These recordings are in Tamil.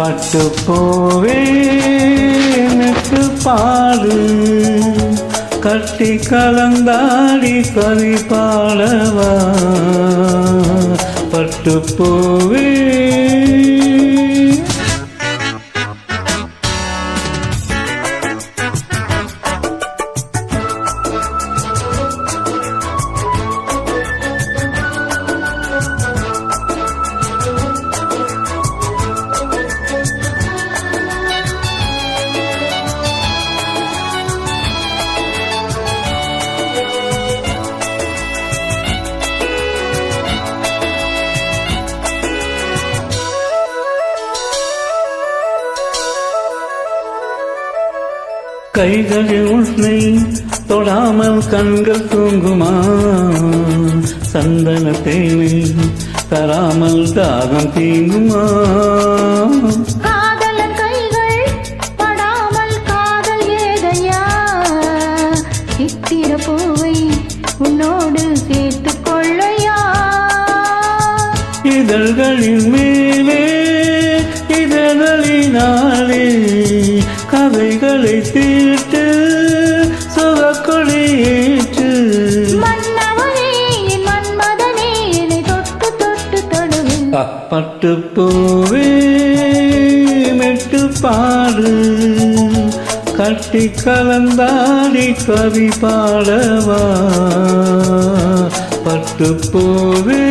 பட்டு போவே எனக்கு பாடு கட்டி கலந்தாடி கவி பாடவா பட்டு போவே கைகளில் உன்னை தொடாமல் கண்கள் தூங்குமா சந்தன தேனை தராமல் தாகம் தீங்குமா காதலன் கைகள் படாமல் காதல் ஏதையா சித்திர பூவை உன்னோடு சேர்த்துக் கொள்ளையா இதழ்களின் மேலே இதழ்களினாலே கதைகளை தீட்டு சுகக்கொடியேற்று மன்னவனே என் மன்மதனே என்னை தொட்டு தொட்டு தொடுவே பட்டு பூவே மெட்டு பாடு கட்டி கலந்தாடி கவி பாடவா பட்டு பூவே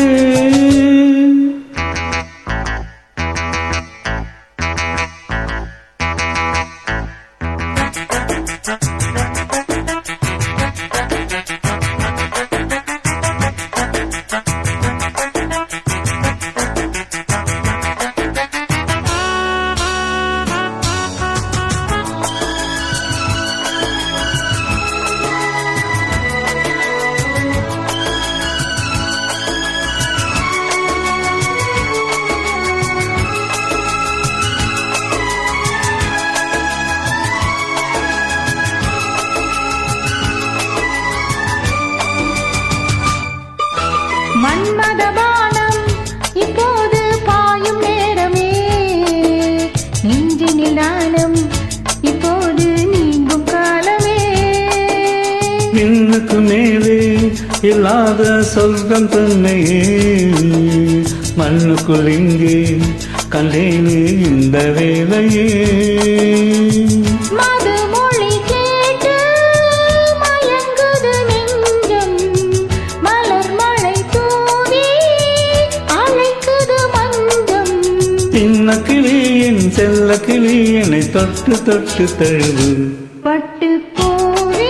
மன்மத பானம் இப்போது பாயும் நேரமே நெஞ்சினில் நாணம் இப்போது நீங்கும் காலமே இன்னுக்கு மேலே இல்லாத சொர்க்கம் தன்னையே மண்ணுக்குள் இங்கே கண்டேனே இந்த வேலையே மதுமொழி கேட்டு மயங்குது நெஞ்சம் மலர் மழை தூவி அழைக்குது மஞ்சம் சின்ன கிளி என் செல்ல கிளி என்னை தொட்டு தொட்டு தழுவு பட்டு பூவே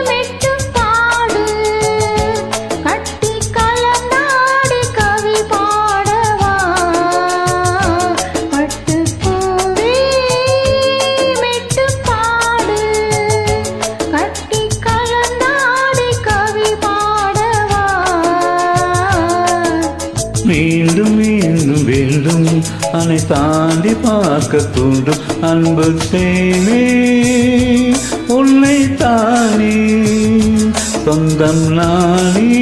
மெட்டு பாடு கட்டி கலந்தாடி கவி பாடவா பட்டு பூவே மெட்டு பாடு கட்டி கலந்தாடி கவி பாடவா மீண்டும் மீண்டும் வேண்டும் அனை தாண்டி பார்க்க தூண்டும் அன்பு தேனே உன்னை தானே சொந்தம் நானே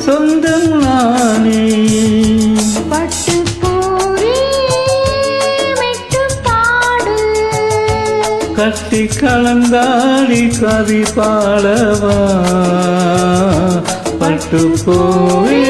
சொந்தம் நானே பட்டு பூவே மெட்டு பாடு கட்டி கலந்தாடி கவி பாடவா பட்டு போவே